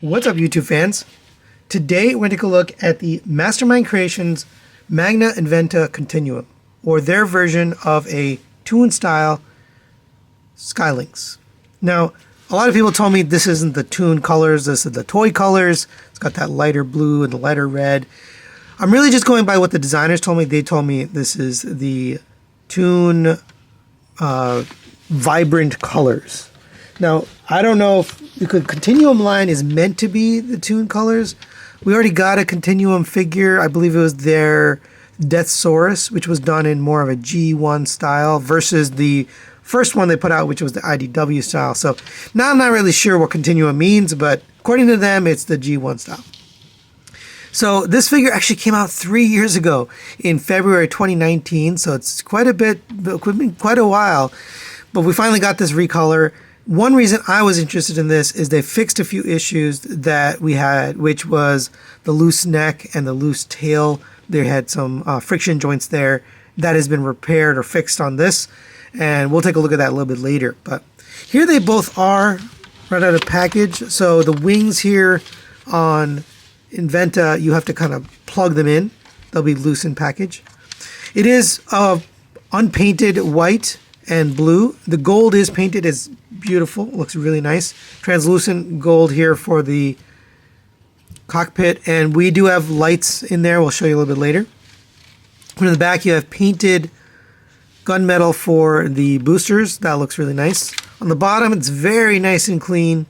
What's up, YouTube fans? Today we're going to take a look at the Mastermind Creations Magna Inventa Continuum, or their version of a tune-style Skylynx. Now, a lot of people told me this isn't the tune colors, this is the toy colors. It's got that lighter blue and the lighter red. I'm really just going by what the designers told me. They told me this is the tune vibrant colors. Now, I don't know if the Continuum line is meant to be the tune colors. We already got a Continuum figure. I believe it was their Deathsaurus, which was done in more of a G1 style versus the first one they put out, which was the IDW style. So now I'm not really sure what Continuum means, but according to them, it's the G1 style. So this figure actually came out 3 years ago in February 2019. So it's quite a while, but we finally got this recolor. One reason I was interested in this is they fixed a few issues that we had, which was the loose neck and the loose tail. They had some friction joints there. That has been repaired or fixed on this, and we'll take a look at that a little bit later. But here they both are right out of package. So the wings here on Inventa, you have to kind of plug them in. They'll be loose in package. It is unpainted white and blue. The gold is painted. It's beautiful. It looks really nice. Translucent gold here for the cockpit, and we do have lights in there. We'll show you a little bit later. In the back, you have painted gunmetal for the boosters. That looks really nice. On the bottom, it's very nice and clean.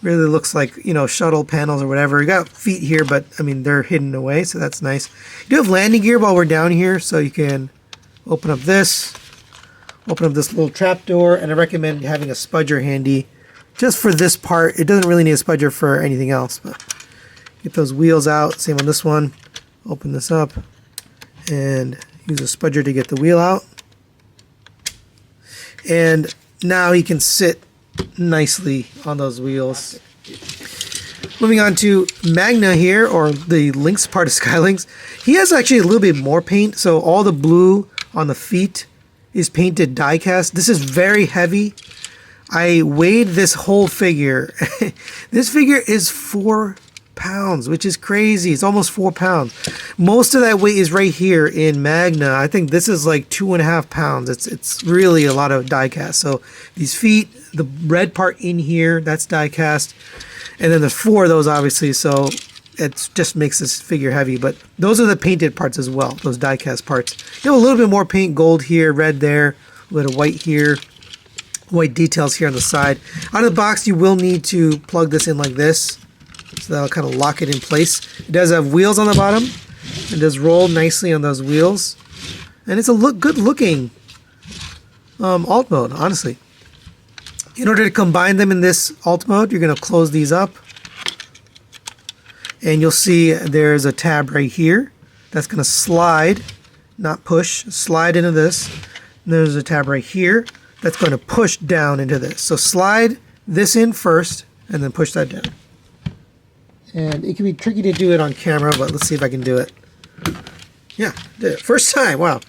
Really looks like, you know, shuttle panels or whatever. You got feet here, but I mean, they're hidden away, so that's nice. You do have landing gear while we're down here, so you can open up this little trap door, and I recommend having a spudger handy just for this part. It doesn't really need a spudger for anything else, but get those wheels out. Same on this one. Open this up and use a spudger to get the wheel out. And now he can sit nicely on those wheels. Moving on to Magna here, or the Lynx part of Skylynx. He has actually a little bit more paint, so all the blue on the feet is painted die cast. This is very heavy. I weighed this whole figure. This figure is 4 pounds, which is crazy. It's almost 4 pounds. Most of that weight is right here in Magna. I think this is like 2.5 pounds. It's really a lot of die cast. So these feet, the red part in here, that's die cast. And then there's 4 of those, obviously, so it just makes this figure heavy. But those are the painted parts as well, those die cast parts. You have a little bit more paint, gold here, red there, a little white here, white details here on the side. Out of the box, you will need to plug this in like this, so that'll kind of lock it in place. It does have wheels on the bottom. It does roll nicely on those wheels, and it's a good looking alt mode, honestly. In order to combine them in this alt mode, you're going to close these up, and you'll see there's a tab right here that's going to slide, not push, slide into this. And there's a tab right here that's going to push down into this. So slide this in first and then push that down. And it can be tricky to do it on camera, but let's see if I can do it. Yeah, did it. First time, wow.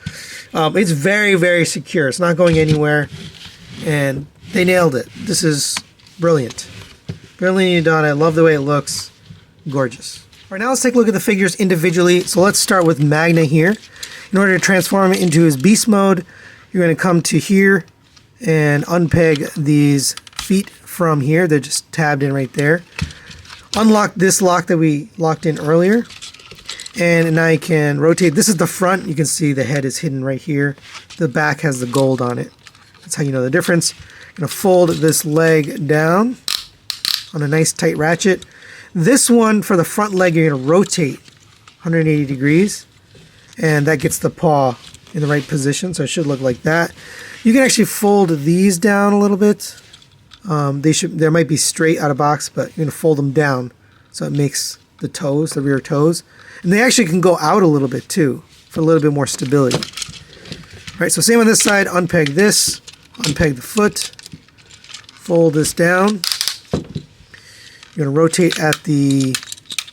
It's very, very secure. It's not going anywhere, and they nailed it. This is brilliant. Brilliantly done. I love the way it looks. Gorgeous. All right, now let's take a look at the figures individually. So let's start with Magna here. In order to transform it into his beast mode, you're going to come to here and unpeg these feet from here. They're just tabbed in right there. Unlock this lock that we locked in earlier. And now you can rotate. This is the front. You can see the head is hidden right here. The back has the gold on it. That's how you know the difference. I'm going to fold this leg down on a nice tight ratchet. This one, for the front leg, you're going to rotate 180 degrees. And that gets the paw in the right position. So it should look like that. You can actually fold these down a little bit. They might be straight out of box, but you're going to fold them down so it makes the toes, the rear toes. And they actually can go out a little bit too for a little bit more stability. All right, so same on this side. Unpeg this, unpeg the foot, fold this down. You're going to rotate at the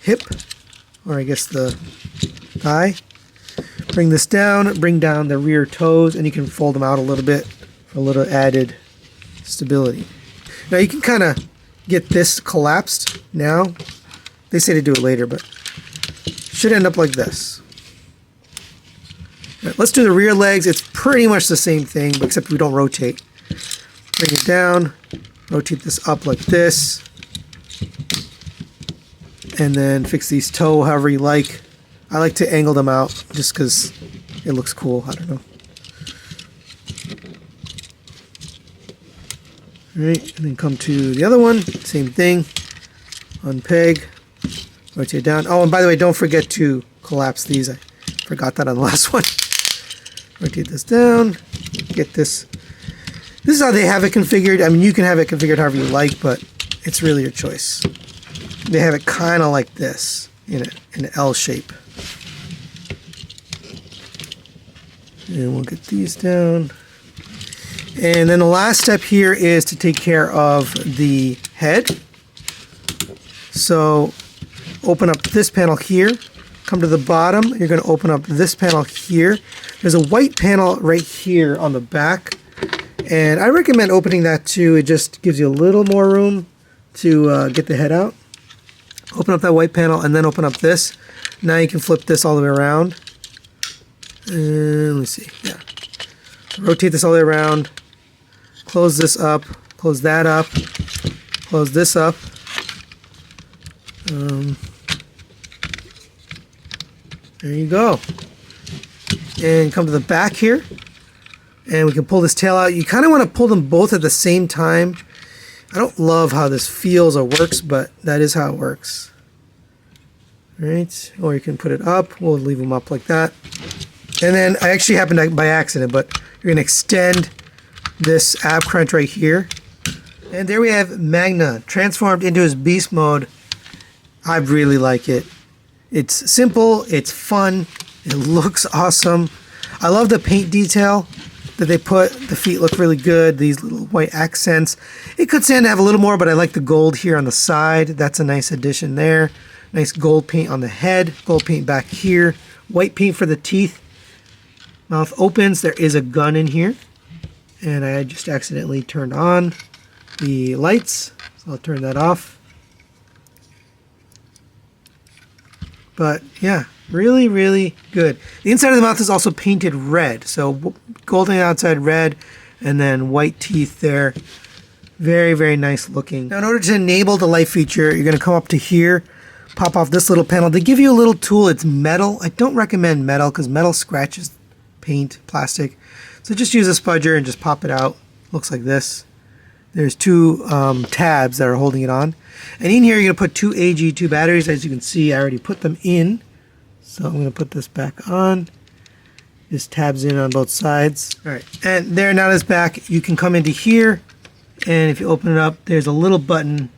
hip, or I guess the thigh. Bring this down, bring down the rear toes, and you can fold them out a little bit for a little added stability. Now you can kind of get this collapsed now. They say to do it later, but should end up like this. Right, let's do the rear legs. It's pretty much the same thing, but except we don't rotate. Bring it down, rotate this up like this, and then fix these toe however you like. I like to angle them out just because it looks cool. I don't know. Alright, and then come to the other one, same thing. Unpeg, rotate down. Oh, and by the way, don't forget to collapse these. I forgot that on the last one. Rotate this down, get this. This is how they have it configured. I mean, you can have it configured however you like, but it's really your choice. They have it kind of like this, in an L shape. And we'll get these down. And then the last step here is to take care of the head. So open up this panel here, come to the bottom, you're going to open up this panel here. There's a white panel right here on the back, and I recommend opening that too. It just gives you a little more room to get the head out. Open up that white panel and then open up this. Now you can flip this all the way around. And let me see, yeah. Rotate this all the way around. Close this up, close that up, close this up. There you go. And come to the back here, and we can pull this tail out. You kind of want to pull them both at the same time. I don't love how this feels or works, but that is how it works. All right, or you can put it up. We'll leave them up like that. And then I actually happened to, by accident, but you're going to extend this ab crunch right here. And there we have Magna transformed into his beast mode. I really like it. It's simple, it's fun, it looks awesome. I love the paint detail that they put. The feet look really good, these little white accents. It could stand to have a little more, but I like the gold here on the side. That's a nice addition there. Nice gold paint on the head, gold paint back here, white paint for the teeth. Mouth opens, there is a gun in here. And I just accidentally turned on the lights, so I'll turn that off. But yeah, really, really good. The inside of the mouth is also painted red, so gold on the outside, red, and then white teeth there. Very, very nice looking. Now in order to enable the light feature, you're going to come up to here, pop off this little panel. They give you a little tool, it's metal. I don't recommend metal because metal scratches paint, plastic. So just use a spudger and just pop it out. Looks like this. There's two tabs that are holding it on. And in here you're going to put two AG2 batteries. As you can see, I already put them in. So I'm going to put this back on. This tabs in on both sides. Alright, and there, now that's back. You can come into here, and if you open it up, there's a little button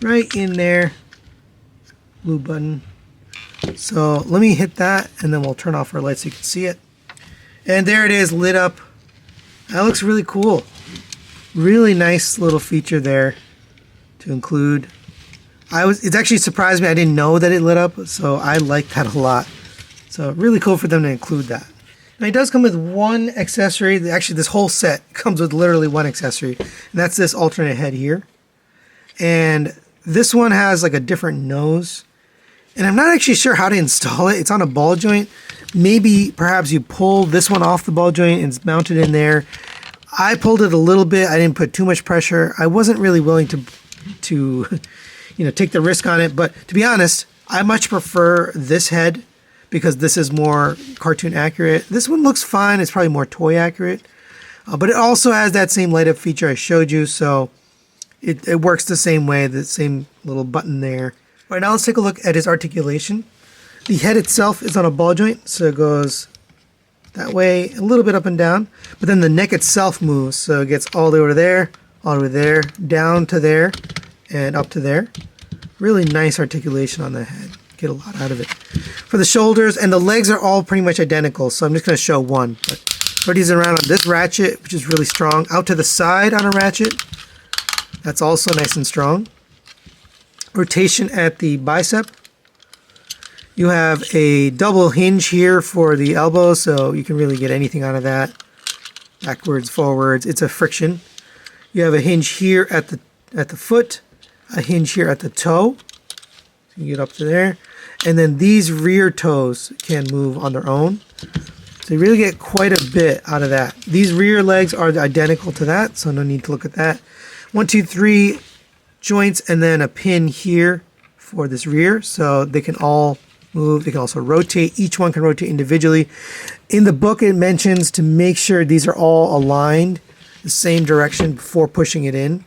right in there. Blue button. So let me hit that, and then we'll turn off our lights so you can see it. And there it is, lit up. That looks really cool. Really nice little feature there to include. It's actually surprised me. I didn't know that it lit up, so I like that a lot. So really cool for them to include that. Now it does come with one accessory. Actually, this whole set comes with literally one accessory, and that's this alternate head here. And this one has like a different nose. And I'm not actually sure how to install it. It's on a ball joint. Maybe perhaps you pull this one off the ball joint and it's mounted in there. I pulled it a little bit. I didn't put too much pressure. I wasn't really willing to take the risk on it. But to be honest, I much prefer this head because this is more cartoon accurate. This one looks fine. It's probably more toy accurate. But it also has that same light up feature I showed you. So it works the same way, the same little button there. All right, now let's take a look at his articulation. The head itself is on a ball joint, so it goes that way, a little bit up and down. But then the neck itself moves, so it gets all the way over there, all the way there, down to there, and up to there. Really nice articulation on the head. Get a lot out of it. For the shoulders, and the legs are all pretty much identical, so I'm just going to show one. But rotates around on this ratchet, which is really strong. Out to the side on a ratchet. That's also nice and strong. Rotation at the bicep. You have a double hinge here for the elbow, so you can really get anything out of that. Backwards, forwards, it's a friction. You have a hinge here at the foot, a hinge here at the toe. So you get up to there. And then these rear toes can move on their own. So you really get quite a bit out of that. These rear legs are identical to that, so no need to look at that. 1, 2, 3 joints, and then a pin here for this rear, so they can all move. They can also rotate. Each one can rotate individually. In the book, it mentions to make sure these are all aligned the same direction before pushing it in,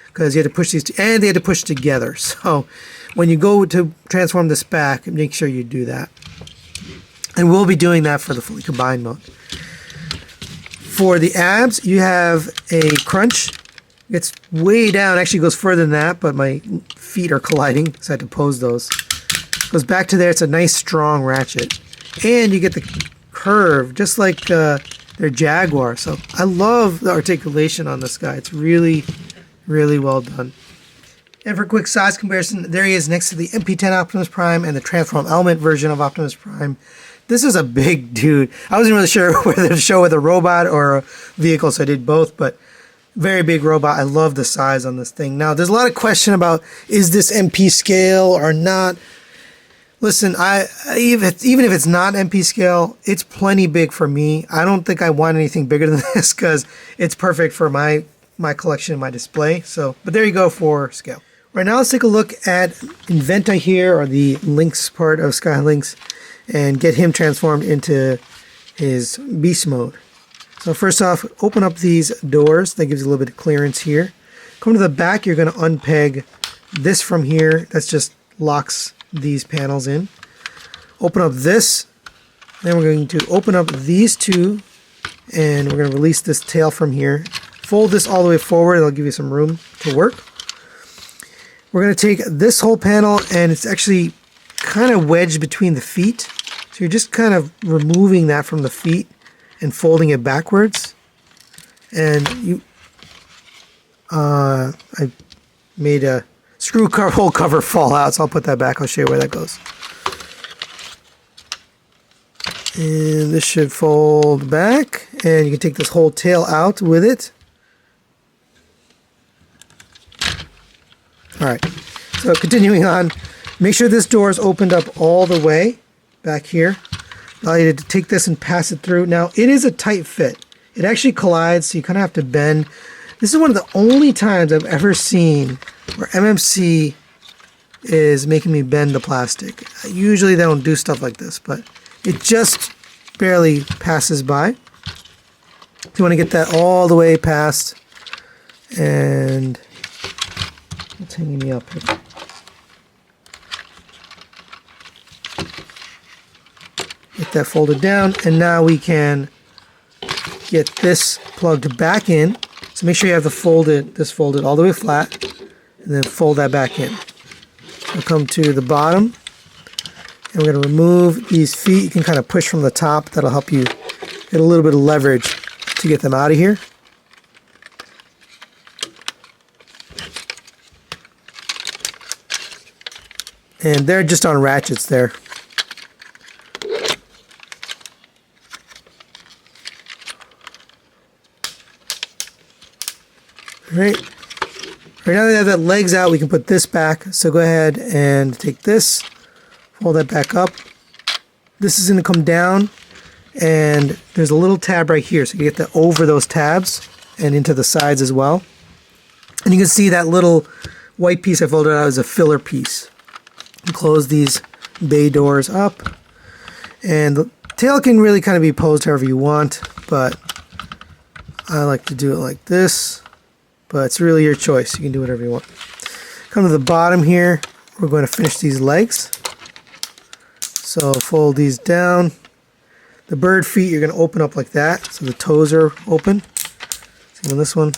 because you had to push these, and they had to push together. So when you go to transform this back, make sure you do that. And we'll be doing that for the fully combined mode. For the abs, you have a crunch. It's way down, actually goes further than that, but my feet are colliding, so I had to pose those. Goes back to there, it's a nice strong ratchet. And you get the curve, just like their Jaguar. So I love the articulation on this guy. It's really, really well done. And for a quick size comparison, there he is next to the MP10 Optimus Prime and the Transform Element version of Optimus Prime. This is a big dude. I wasn't really sure whether to show with a robot or a vehicle, so I did both, but very big robot. I love the size on this thing. Now, there's a lot of question about, is this MP scale or not? Listen, even if it's not MP scale, it's plenty big for me. I don't think I want anything bigger than this because it's perfect for my collection, my display. So, but there you go for scale. Right now, let's take a look at Inventa here, or the Lynx part of Skylynx, and get him transformed into his beast mode. So first off, open up these doors. That gives you a little bit of clearance here. Come to the back, you're going to unpeg this from here. That's just locks these panels in. Open up this. Then we're going to open up these two, and we're going to release this tail from here. Fold this all the way forward. It'll give you some room to work. We're going to take this whole panel, and it's actually kind of wedged between the feet. So you're just kind of removing that from the feet and folding it backwards. And I made a screw hole cover fall out, so I'll put that back. I'll show you where that goes. And this should fold back, and you can take this whole tail out with it. All right, so continuing on, make sure this door is opened up all the way back here. Allow you to take this and pass it through. Now, it is a tight fit. It actually collides, so you kind of have to bend. This is one of the only times I've ever seen where MMC is making me bend the plastic. Usually they don't do stuff like this, but it just barely passes by. You want to get that all the way past, and it's hanging me up here. Get that folded down, and now we can get this plugged back in. So make sure you have this folded all the way flat, and then fold that back in. We'll come to the bottom, and we're going to remove these feet. You can kind of push from the top. That'll help you get a little bit of leverage to get them out of here. And they're just on ratchets there. Right now that I have that legs out, we can put this back. So go ahead and take this, fold that back up. This is going to come down, and there's a little tab right here, so you get that over those tabs and into the sides as well. And you can see that little white piece I folded out is a filler piece. And close these bay doors up, and the tail can really kind of be posed however you want, but I like to do it like this. But it's really your choice. You can do whatever you want. Come to the bottom here. We're going to finish these legs. So fold these down. The bird feet you're going to open up like that, so the toes are open. Same on this one.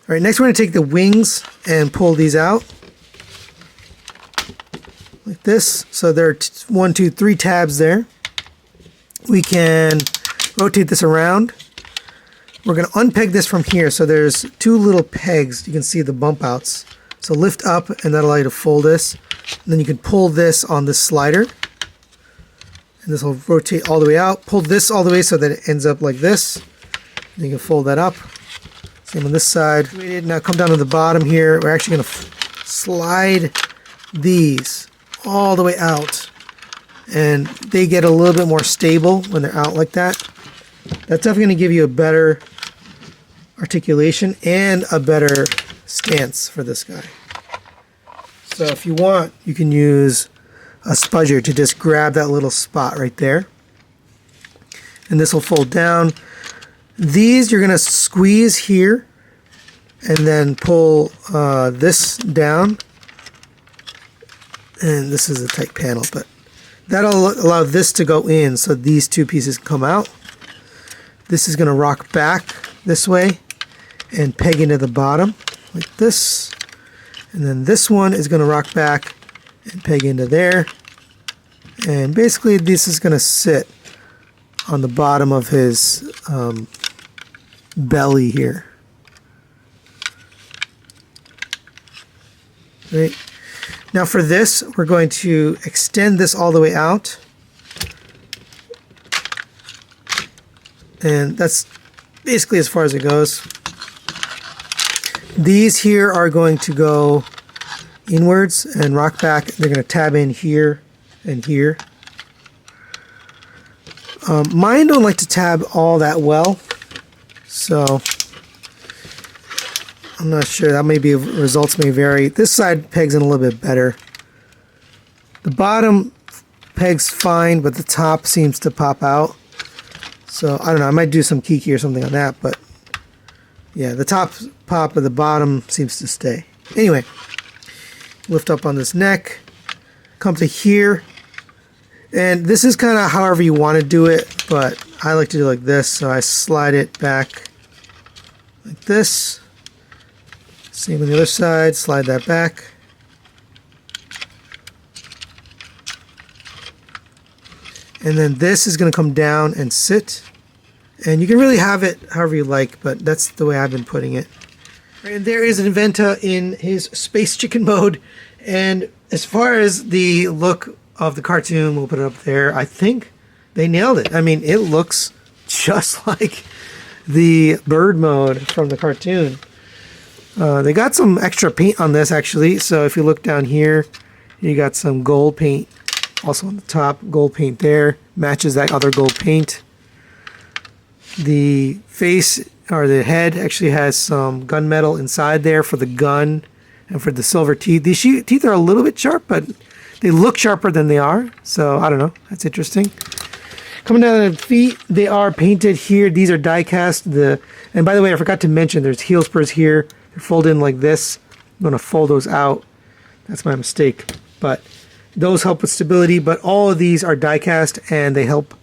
All right, next we're going to take the wings and pull these out like this. So there are 1, 2, 3 tabs there. We can rotate this around. We're going to unpeg this from here. So there's 2 little pegs. You can see the bump outs. So lift up, and that'll allow you to fold this. And then you can pull this on this slider. And this will rotate all the way out. Pull this all the way so that it ends up like this. And you can fold that up. Same on this side. Now come down to the bottom here. We're actually going to slide these all the way out, and they get a little bit more stable when they're out like that. That's definitely going to give you a better articulation and a better stance for this guy. So if you want, you can use a spudger to just grab that little spot right there, and this will fold down. These you're going to squeeze here and then pull this down, and this is a tight panel, but that'll allow this to go in so these two pieces come out. This is going to rock back this way and peg into the bottom like this, and then this one is going to rock back and peg into there, and basically this is going to sit on the bottom of his belly here. Right. Now for this, we're going to extend this all the way out, and that's basically as far as it goes. These here are going to go inwards and rock back. They're going to tab in here and here. Mine don't like to tab all that well, so I'm not sure. That may be, results may vary. This side pegs in a little bit better. The bottom pegs fine, but the top seems to pop out. So I don't know. I might do some kiki or something on that, but yeah, the top pop of the bottom seems to stay. Anyway, lift up on this neck, come to here, and this is kind of however you want to do it, but I like to do it like this. So I slide it back like this. Same on the other side, slide that back. And then this is going to come down and sit. And you can really have it however you like, but that's the way I've been putting it. And there is an Inventa in his Space Chicken mode. And as far as the look of the cartoon, we'll put it up there, I think they nailed it. I mean, it looks just like the bird mode from the cartoon. They got some extra paint on this actually, so if you look down here, you got some gold paint also on the top. Gold paint there matches that other gold paint. The face, or the head, actually has some gunmetal inside there for the gun and for the silver teeth. These teeth are a little bit sharp, but they look sharper than they are, so I don't know, that's interesting. Coming down to the feet, they are painted here. These are die cast. And by the way, I forgot to mention there's heel spurs here. They're folded in like this. I'm going to fold those out. That's my mistake. But those help with stability. But all of these are die cast, and they help.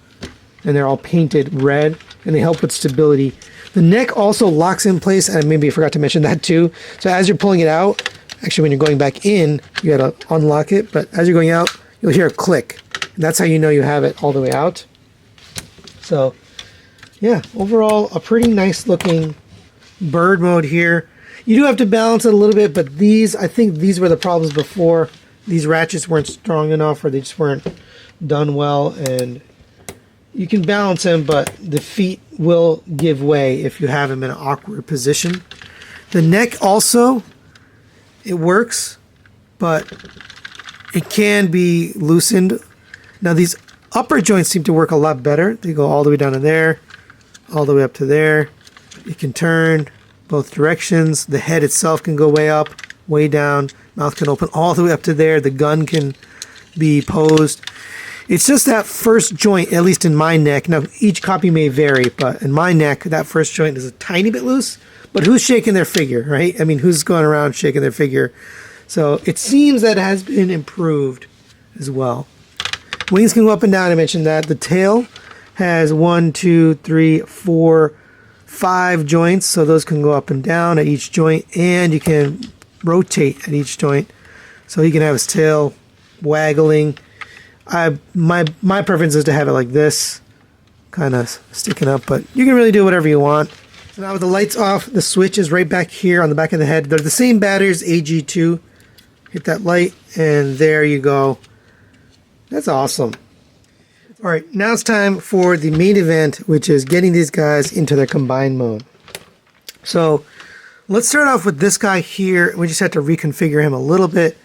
And they're all painted red, and they help with stability. The neck also locks in place, and maybe I forgot to mention that too. So as you're pulling it out, actually when you're going back in, you got to unlock it. But as you're going out, you'll hear a click. And that's how you know you have it all the way out. So yeah, overall a pretty nice looking bird mode here. You do have to balance it a little bit, but these, I think these were the problems before. These ratchets weren't strong enough, or they just weren't done well, and you can balance them, but the feet will give way if you have them in an awkward position. The neck also, it works, but it can be loosened. Now these upper joints seem to work a lot better. They go all the way down to there, all the way up to there. You can turn both directions. The head itself can go way up, way down. Mouth can open all the way up to there. The gun can be posed. It's just that first joint, at least in my neck. Now, each copy may vary, but in my neck, that first joint is a tiny bit loose. But who's shaking their figure, right? I mean, who's going around shaking their figure? So it seems that it has been improved as well. Wings can go up and down. I mentioned that. The tail has 1, 2, 3, 4, 5 joints, so those can go up and down at each joint, and you can rotate at each joint, so he can have his tail waggling. My preference is to have it like this, kind of sticking up, but you can really do whatever you want. So now with the lights off, the switch is right back here on the back of the head. They're the same batteries, AG2. Hit that light, and there you go. That's awesome. All right, now it's time for the main event, which is getting these guys into their combined mode. So Let's start off with this guy here. We just have to reconfigure him a little bit,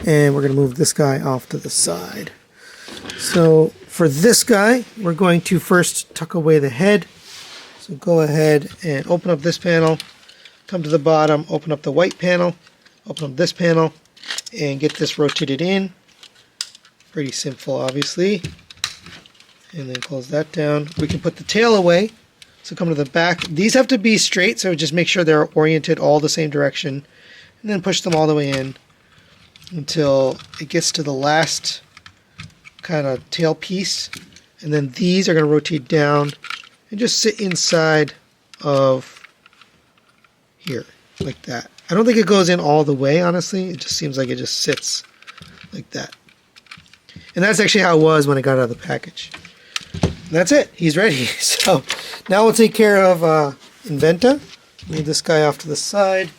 and we're going to move this guy off to the side. So for this guy, we're going to first tuck away the head. So go ahead and open up this panel, come to the bottom, open up the white panel, open up this panel, and get this rotated in. Pretty simple, obviously. And then close that down. We can put the tail away. So come to the back. These have to be straight, so just make sure they're oriented all the same direction. And then push them all the way in until it gets to the last kind of tail piece. And then these are going to rotate down and just sit inside of here, like that. I don't think it goes in all the way, honestly. It just seems like it just sits like that. And that's actually how it was when it got out of the package. That's it. He's ready. So now we'll take care of Inventa. Move this guy off to the side.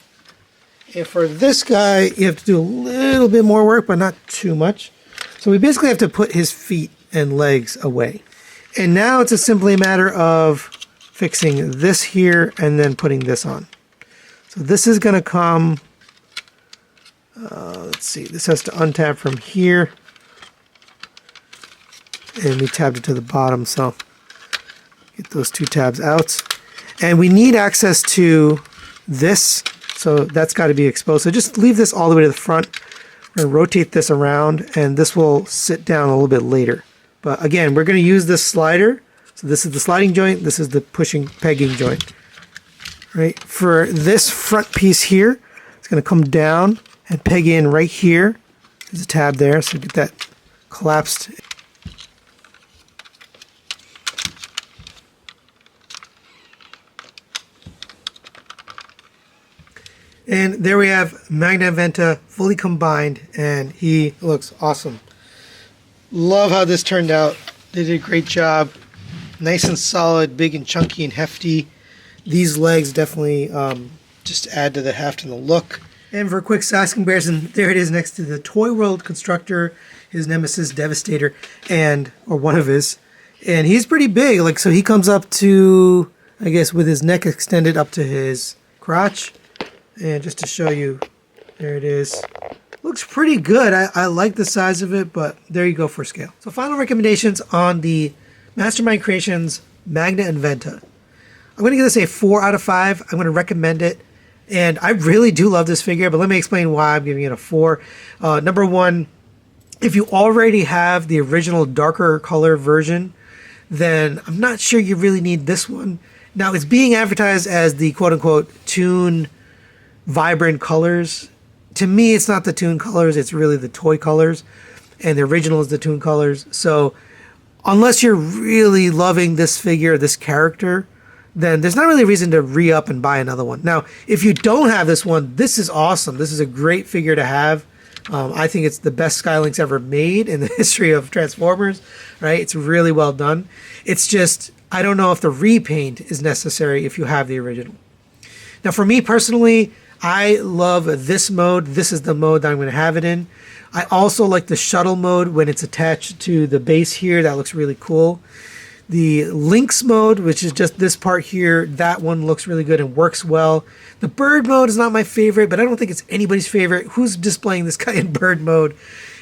And for this guy, you have to do a little bit more work, but not too much. So we basically have to put his feet and legs away. And now it's simply a matter of fixing this here and then putting this on. So this is going to come, let's see, this has to untab from here. And we tabbed it to the bottom, so get those two tabs out. And we need access to this, so that's got to be exposed. So just leave this all the way to the front. We're going to rotate this around, and this will sit down a little bit later. But again, we're going to use this slider. So this is the sliding joint, this is the pushing, pegging joint. Right? For this front piece here, it's going to come down and peg in right here. There's a tab there, so get that collapsed. And there we have Magna Inventa fully combined, and he looks awesome. Love how this turned out. They did a great job. Nice and solid, big and chunky and hefty. These legs definitely just add to the heft and the look. And for a quick size comparison, there it is next to the Toy World Constructor, his nemesis Devastator, or one of his. And he's pretty big, like, so he comes up to, I guess, with his neck extended up to his crotch. And just to show you, there it is. Looks pretty good. I like the size of it, but there you go for scale. So final recommendations on the Mastermind Creations Magna Inventa. I'm going to give this a 4 out of 5. I'm going to recommend it. And I really do love this figure, but let me explain why I'm giving it a 4. Number one, if you already have the original darker color version, then I'm not sure you really need this one. Now, it's being advertised as the quote-unquote Toon vibrant colors. To me, it's not the Toon colors, it's really the toy colors, and the original is the Toon colors. So unless you're really loving this figure, this character, then there's not really a reason to re-up and buy another one. Now, if you don't have this one, this is awesome. This is a great figure to have. I think it's the best Skylynx ever made in the history of Transformers, right? It's really well done. It's just, I don't know if the repaint is necessary if you have the original. Now, for me personally, I love this mode. This is the mode that I'm going to have it in. I also like the shuttle mode when it's attached to the base here. That looks really cool. The Lynx mode, which is just this part here, that one looks really good and works well. The bird mode is not my favorite, but I don't think it's anybody's favorite. Who's displaying this guy in bird mode?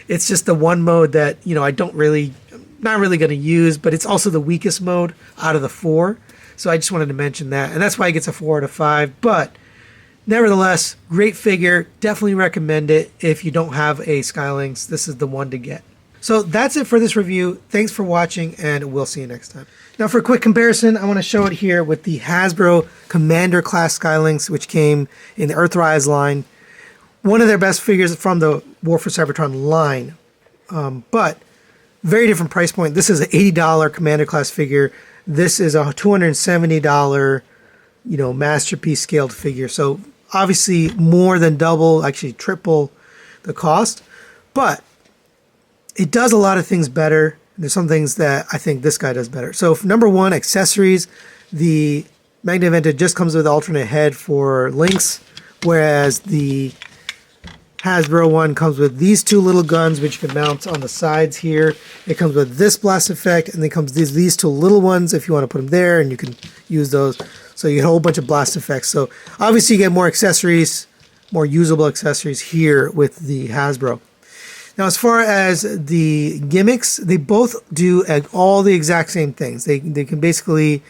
It's just the one mode that, you know, not really going to use, but it's also the weakest mode out of the 4. So I just wanted to mention that. And that's why it gets a 4 out of 5. But nevertheless, great figure. Definitely recommend it if you don't have a Skylynx. This is the one to get. So that's it for this review. Thanks for watching, and we'll see you next time. Now for a quick comparison, I want to show it here with the Hasbro Commander Class Skylynx, which came in the Earthrise line. One of their best figures from the War for Cybertron line, but very different price point. This is an $80 Commander Class figure. This is a $270, masterpiece scaled figure. So obviously more than double, actually triple the cost, but it does a lot of things better. There's some things that I think this guy does better. So number one, accessories. The Magna Inventa just comes with alternate head for Lynx, whereas the Hasbro one comes with these two little guns, which you can mount on the sides here. It comes with this blast effect, and then comes these two little ones if you want to put them there, and you can use those. So you get a whole bunch of blast effects. So obviously you get more accessories, more usable accessories here with the Hasbro. Now, as far as the gimmicks, they both do all the exact same things. They can basically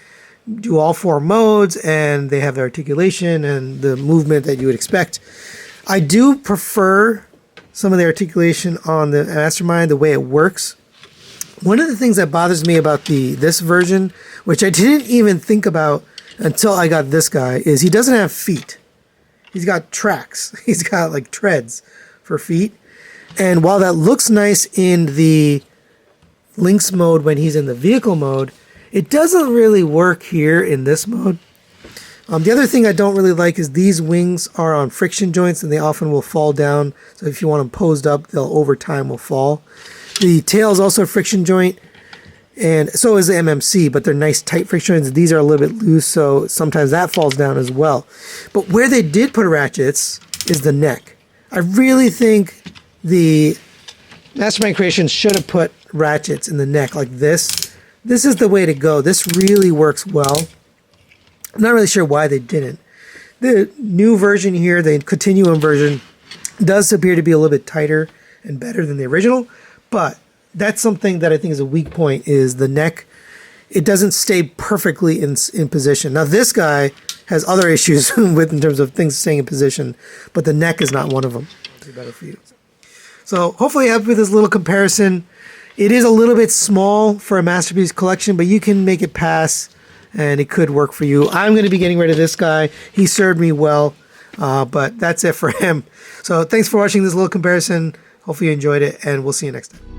do all 4 modes, and they have the articulation and the movement that you would expect. I do prefer some of the articulation on the Mastermind, the way it works. One of the things that bothers me about this version, which I didn't even think about until I got this guy, is he doesn't have feet. He's got tracks. He's got like treads for feet. And while that looks nice in the Lynx mode when he's in the vehicle mode, it doesn't really work here in this mode. The other thing I don't really like is these wings are on friction joints, and they often will fall down. So if you want them posed up, they'll over time will fall. The tail is also a friction joint, and so is the MMC, but they're nice tight friction joints. These are a little bit loose, so sometimes that falls down as well. But where they did put ratchets is the neck. I really think the Mastermind Creations should have put ratchets in the neck like this. This is the way to go. This really works well. I'm not really sure why they didn't. The new version here, the Continuum version, does appear to be a little bit tighter and better than the original, but that's something that I think is a weak point, is the neck. It doesn't stay perfectly in position. Now, this guy has other issues with in terms of things staying in position, but the neck is not one of them. It'll be better for you. So hopefully happy with this little comparison. It is a little bit small for a Masterpiece collection, but you can make it pass, and it could work for you. I'm going to be getting rid of this guy. He served me well, but that's it for him. So thanks for watching this little comparison. Hopefully you enjoyed it, and we'll see you next time.